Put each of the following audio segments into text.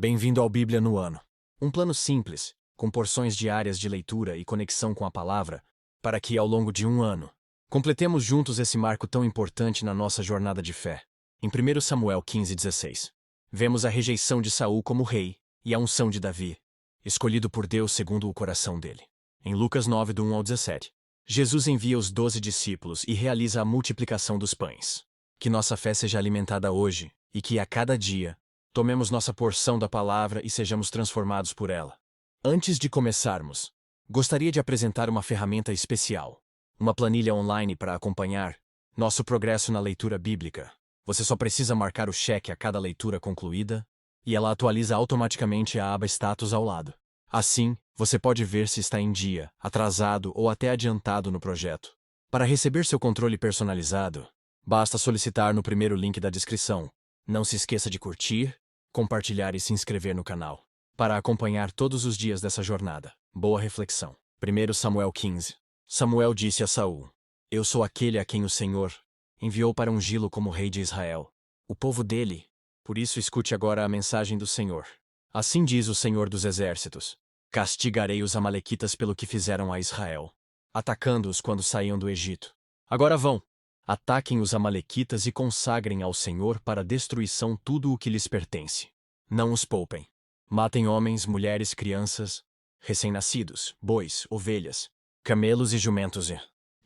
Bem-vindo ao Bíblia no Ano. Um plano simples, com porções diárias de leitura e conexão com a palavra, para que, ao longo de um ano, completemos juntos esse marco tão importante na nossa jornada de fé. Em 1 Samuel 15:16, vemos a rejeição de Saul como rei e a unção de Davi, escolhido por Deus segundo o coração dele. Em Lucas 9, do 1 ao 17, Jesus envia os 12 discípulos e realiza a multiplicação dos pães. Que nossa fé seja alimentada hoje e que, a cada dia, tomemos nossa porção da palavra e sejamos transformados por ela. Antes de começarmos, gostaria de apresentar uma ferramenta especial, uma planilha online para acompanhar nosso progresso na leitura bíblica. Você só precisa marcar o cheque a cada leitura concluída e ela atualiza automaticamente a aba Status ao lado. Assim, você pode ver se está em dia, atrasado ou até adiantado no projeto. Para receber seu controle personalizado, basta solicitar no primeiro link da descrição. Não se esqueça de curtir, compartilhar e se inscrever no canal, para acompanhar todos os dias dessa jornada. Boa reflexão. 1 Samuel 15. Samuel disse a Saul: Eu sou aquele a quem o Senhor enviou para ungí-lo como rei de Israel, o povo dele. Por isso escute agora a mensagem do Senhor. Assim diz o Senhor dos Exércitos: Castigarei os amalequitas pelo que fizeram a Israel, atacando-os quando saíam do Egito. Agora vão, ataquem os amalequitas e consagrem ao Senhor para destruição tudo o que lhes pertence. Não os poupem. Matem homens, mulheres, crianças, recém-nascidos, bois, ovelhas, camelos e jumentos.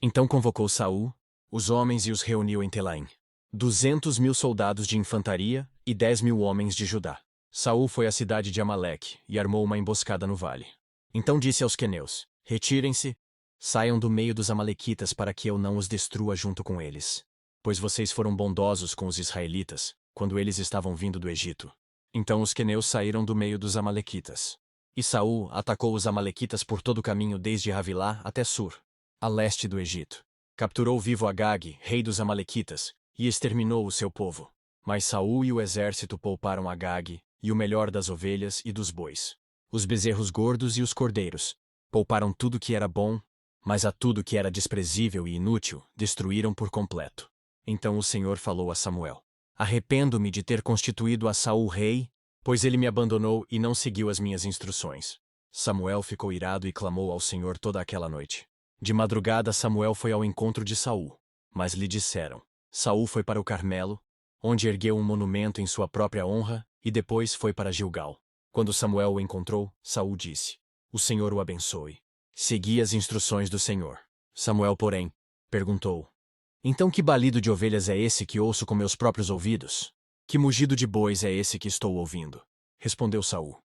Então convocou Saul os homens e os reuniu em Telaim. 200.000 soldados de infantaria e 10.000 homens de Judá. Saul foi à cidade de Amaleque e armou uma emboscada no vale. Então disse aos queneus: Retirem-se, saiam do meio dos amalequitas para que eu não os destrua junto com eles. Pois vocês foram bondosos com os israelitas, quando eles estavam vindo do Egito. Então os queneus saíram do meio dos amalequitas. E Saul atacou os amalequitas por todo o caminho desde Havilá até Sur, a leste do Egito. Capturou vivo Agag, rei dos amalequitas, e exterminou o seu povo. Mas Saul e o exército pouparam Agag, e o melhor das ovelhas e dos bois, os bezerros gordos e os cordeiros. Pouparam tudo que era bom, mas a tudo que era desprezível e inútil destruíram por completo. Então o Senhor falou a Samuel: Arrependo-me de ter constituído a Saul rei, pois ele me abandonou e não seguiu as minhas instruções. Samuel ficou irado e clamou ao Senhor toda aquela noite. De madrugada Samuel foi ao encontro de Saul, mas lhe disseram: Saul foi para o Carmelo, onde ergueu um monumento em sua própria honra, e depois foi para Gilgal. Quando Samuel o encontrou, Saul disse: O Senhor o abençoe. Segui as instruções do Senhor. Samuel, porém, perguntou: Então que balido de ovelhas é esse que ouço com meus próprios ouvidos? Que mugido de bois é esse que estou ouvindo? Respondeu Saul: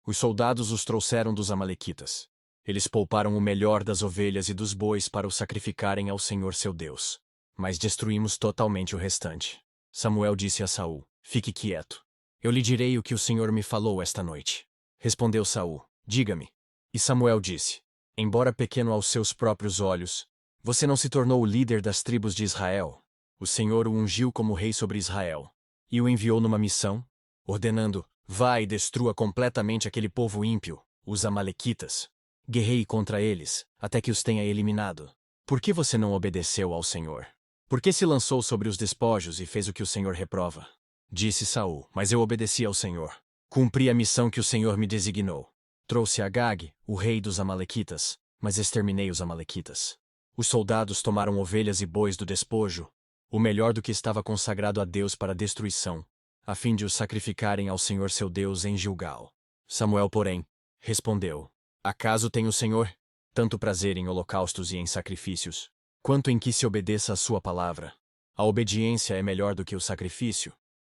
Os soldados os trouxeram dos amalequitas. Eles pouparam o melhor das ovelhas e dos bois para o sacrificarem ao Senhor seu Deus. Mas destruímos totalmente o restante. Samuel disse a Saul: Fique quieto. Eu lhe direi o que o Senhor me falou esta noite. Respondeu Saul: Diga-me. E Samuel disse: Embora pequeno aos seus próprios olhos, você não se tornou o líder das tribos de Israel. O Senhor o ungiu como rei sobre Israel, e o enviou numa missão, ordenando: Vá e destrua completamente aquele povo ímpio, os amalequitas. Guerreie contra eles, até que os tenha eliminado. Por que você não obedeceu ao Senhor? Por que se lançou sobre os despojos e fez o que o Senhor reprova? Disse Saul: Mas eu obedeci ao Senhor. Cumpri a missão que o Senhor me designou. Trouxe Agag, o rei dos amalequitas, mas exterminei os amalequitas. Os soldados tomaram ovelhas e bois do despojo, o melhor do que estava consagrado a Deus para destruição, a fim de os sacrificarem ao Senhor seu Deus em Gilgal. Samuel, porém, respondeu: Acaso tem o Senhor tanto prazer em holocaustos e em sacrifícios, quanto em que se obedeça a sua palavra? A obediência é melhor do que o sacrifício,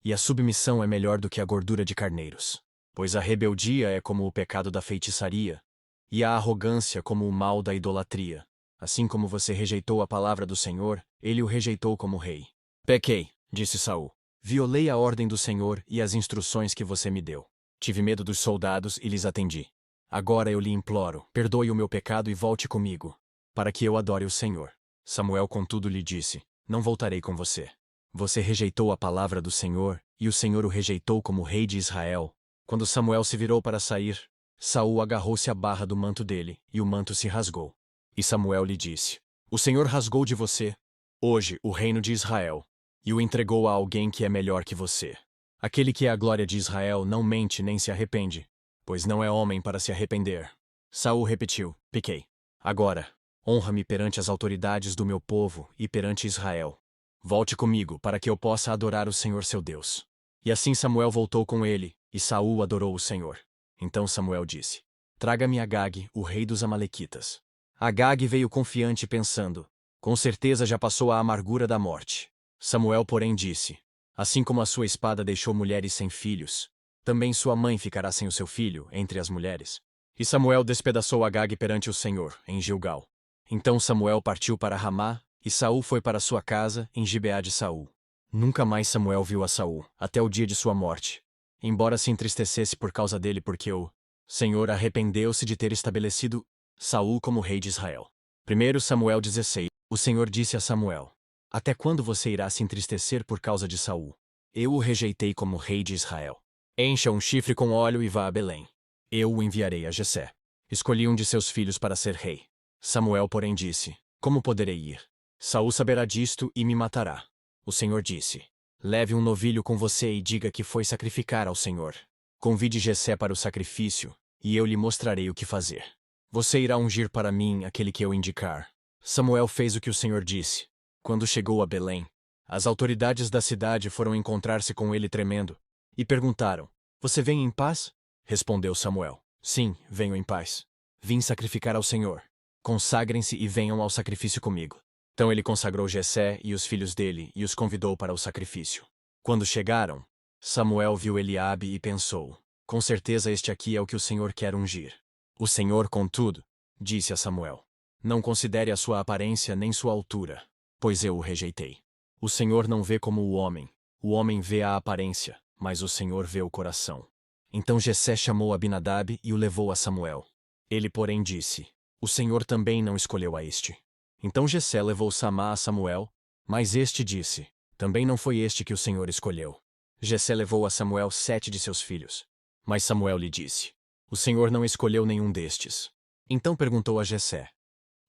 e a submissão é melhor do que a gordura de carneiros. Pois a rebeldia é como o pecado da feitiçaria, e a arrogância como o mal da idolatria. Assim como você rejeitou a palavra do Senhor, ele o rejeitou como rei. Pequei, disse Saul. Violei a ordem do Senhor e as instruções que você me deu. Tive medo dos soldados e lhes atendi. Agora eu lhe imploro, perdoe o meu pecado e volte comigo, para que eu adore o Senhor. Samuel, contudo, lhe disse: Não voltarei com você. Você rejeitou a palavra do Senhor, e o Senhor o rejeitou como rei de Israel. Quando Samuel se virou para sair, Saul agarrou-se à barra do manto dele, e o manto se rasgou. E Samuel lhe disse: O Senhor rasgou de você, hoje, o reino de Israel, e o entregou a alguém que é melhor que você. Aquele que é a glória de Israel não mente nem se arrepende, pois não é homem para se arrepender. Saul repetiu: Pequei. Agora, honra-me perante as autoridades do meu povo e perante Israel. Volte comigo, para que eu possa adorar o Senhor seu Deus. E assim Samuel voltou com ele, e Saul adorou o Senhor. Então Samuel disse: Traga-me Agag, o rei dos Amalequitas. Agag veio confiante pensando: com certeza já passou a amargura da morte. Samuel, porém, disse: Assim como a sua espada deixou mulheres sem filhos, também sua mãe ficará sem o seu filho entre as mulheres. E Samuel despedaçou Agag perante o Senhor, em Gilgal. Então Samuel partiu para Ramá, e Saul foi para sua casa, em Gibeá de Saul. Nunca mais Samuel viu a Saul, até o dia de sua morte, embora se entristecesse por causa dele, porque o Senhor arrependeu-se de ter estabelecido Saul como rei de Israel. 1 Samuel 16. O Senhor disse a Samuel: Até quando você irá se entristecer por causa de Saul? Eu o rejeitei como rei de Israel. Encha um chifre com óleo e vá a Belém. Eu o enviarei a Jessé. Escolhi um de seus filhos para ser rei. Samuel, porém, disse: Como poderei ir? Saul saberá disto e me matará. O Senhor disse: Leve um novilho com você e diga que foi sacrificar ao Senhor. Convide Jessé para o sacrifício, e eu lhe mostrarei o que fazer. Você irá ungir para mim aquele que eu indicar. Samuel fez o que o Senhor disse. Quando chegou a Belém, as autoridades da cidade foram encontrar-se com ele tremendo, e perguntaram: Você vem em paz? Respondeu Samuel: Sim, venho em paz. Vim sacrificar ao Senhor. Consagrem-se e venham ao sacrifício comigo. Então ele consagrou Jessé e os filhos dele e os convidou para o sacrifício. Quando chegaram, Samuel viu Eliabe e pensou: Com certeza este aqui é o que o Senhor quer ungir. O Senhor, contudo, disse a Samuel: Não considere a sua aparência nem sua altura, pois eu o rejeitei. O Senhor não vê como o homem vê a aparência, mas o Senhor vê o coração. Então Jessé chamou Abinadab e o levou a Samuel. Ele, porém, disse: O Senhor também não escolheu a este. Então Jessé levou Samá a Samuel, mas este disse: Também não foi este que o Senhor escolheu. Jessé levou a Samuel 7 de seus filhos. Mas Samuel lhe disse: O Senhor não escolheu nenhum destes. Então perguntou a Jessé: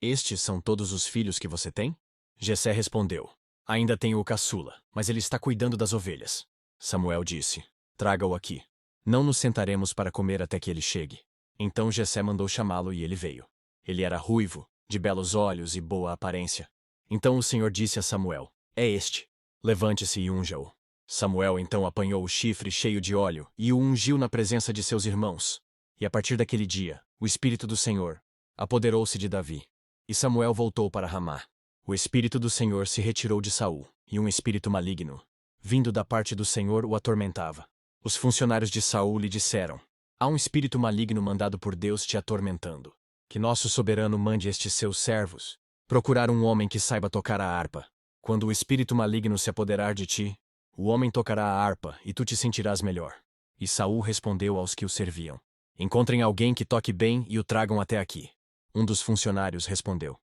Estes são todos os filhos que você tem? Jessé respondeu: Ainda tenho o caçula, mas ele está cuidando das ovelhas. Samuel disse: Traga-o aqui. Não nos sentaremos para comer até que ele chegue. Então Jessé mandou chamá-lo e ele veio. Ele era ruivo, de belos olhos e boa aparência. Então o Senhor disse a Samuel: É este. Levante-se e unja-o. Samuel então apanhou o chifre cheio de óleo e o ungiu na presença de seus irmãos. E a partir daquele dia, o Espírito do Senhor apoderou-se de Davi. E Samuel voltou para Ramá. O Espírito do Senhor se retirou de Saul, e um espírito maligno, vindo da parte do Senhor, o atormentava. Os funcionários de Saul lhe disseram: Há um espírito maligno mandado por Deus te atormentando. Que nosso soberano mande estes seus servos procurar um homem que saiba tocar a harpa. Quando o espírito maligno se apoderar de ti, o homem tocará a harpa e tu te sentirás melhor. E Saul respondeu aos que o serviam: Encontrem alguém que toque bem e o tragam até aqui. Um dos funcionários respondeu: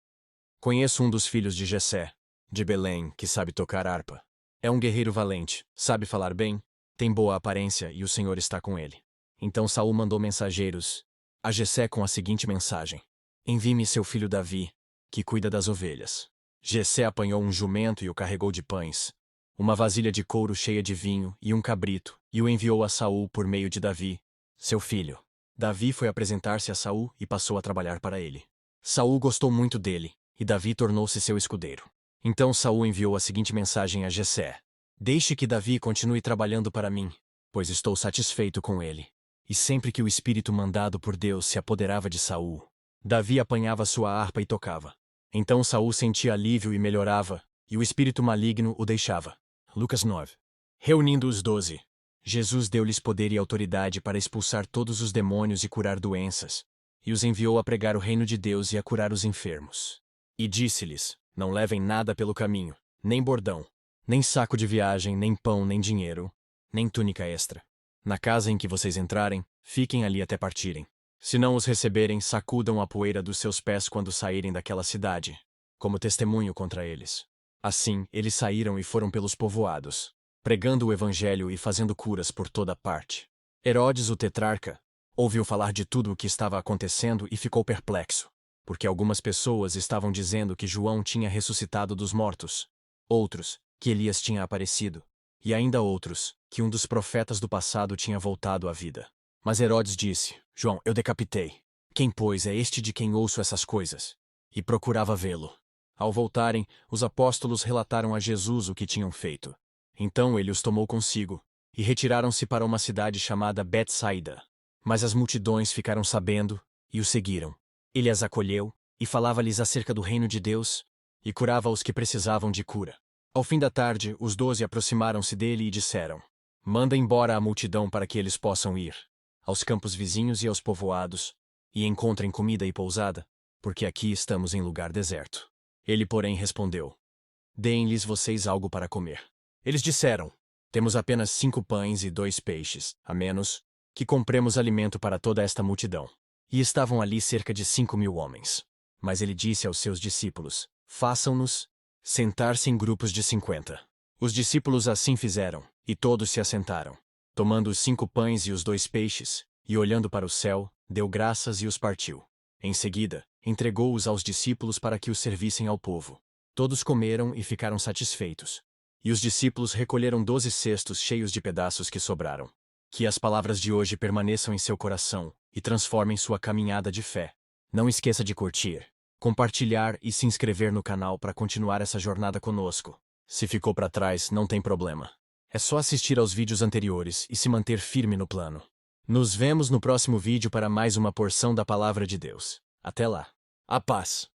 Conheço um dos filhos de Jessé, de Belém, que sabe tocar harpa. É um guerreiro valente, sabe falar bem, tem boa aparência e o Senhor está com ele. Então Saul mandou mensageiros a Jessé com a seguinte mensagem: Envie-me seu filho Davi, que cuida das ovelhas. Jessé apanhou um jumento e o carregou de pães, uma vasilha de couro cheia de vinho e um cabrito, e o enviou a Saul por meio de Davi, seu filho. Davi foi apresentar-se a Saul e passou a trabalhar para ele. Saul gostou muito dele, e Davi tornou-se seu escudeiro. Então Saul enviou a seguinte mensagem a Jessé: Deixe que Davi continue trabalhando para mim, pois estou satisfeito com ele. E sempre que o espírito mandado por Deus se apoderava de Saul, Davi apanhava sua harpa e tocava. Então Saul sentia alívio e melhorava, e o espírito maligno o deixava. Lucas 9. Reunindo os 12, Jesus deu-lhes poder e autoridade para expulsar todos os demônios e curar doenças, e os enviou a pregar o reino de Deus e a curar os enfermos. E disse-lhes: Não levem nada pelo caminho, nem bordão, nem saco de viagem, nem pão, nem dinheiro, nem túnica extra. Na casa em que vocês entrarem, fiquem ali até partirem. Se não os receberem, sacudam a poeira dos seus pés quando saírem daquela cidade, como testemunho contra eles. Assim, eles saíram e foram pelos povoados, pregando o evangelho e fazendo curas por toda parte. Herodes, o tetrarca, ouviu falar de tudo o que estava acontecendo e ficou perplexo, porque algumas pessoas estavam dizendo que João tinha ressuscitado dos mortos, outros, que Elias tinha aparecido, e ainda outros, que um dos profetas do passado tinha voltado à vida. Mas Herodes disse: João, eu decapitei. Quem, pois, é este de quem ouço essas coisas? E procurava vê-lo. Ao voltarem, os apóstolos relataram a Jesus o que tinham feito. Então ele os tomou consigo, e retiraram-se para uma cidade chamada Betsaida. Mas as multidões ficaram sabendo, e o seguiram. Ele as acolheu, e falava-lhes acerca do reino de Deus, e curava os que precisavam de cura. Ao fim da tarde, os 12 aproximaram-se dele e disseram: Manda embora a multidão para que eles possam ir aos campos vizinhos e aos povoados, e encontrem comida e pousada, porque aqui estamos em lugar deserto. Ele, porém, respondeu: Deem-lhes vocês algo para comer. Eles disseram: Temos apenas 5 pães e 2 peixes, a menos que compremos alimento para toda esta multidão. E estavam ali cerca de 5.000 homens. Mas ele disse aos seus discípulos: Façam-nos sentar-se em grupos de 50. Os discípulos assim fizeram, e todos se assentaram. Tomando os 5 pães e os 2 peixes, e olhando para o céu, deu graças e os partiu. Em seguida, entregou-os aos discípulos para que os servissem ao povo. Todos comeram e ficaram satisfeitos. E os discípulos recolheram 12 cestos cheios de pedaços que sobraram. Que as palavras de hoje permaneçam em seu coração e transformem sua caminhada de fé. Não esqueça de curtir, compartilhar e se inscrever no canal para continuar essa jornada conosco. Se ficou para trás, não tem problema. É só assistir aos vídeos anteriores e se manter firme no plano. Nos vemos no próximo vídeo para mais uma porção da Palavra de Deus. Até lá. A paz.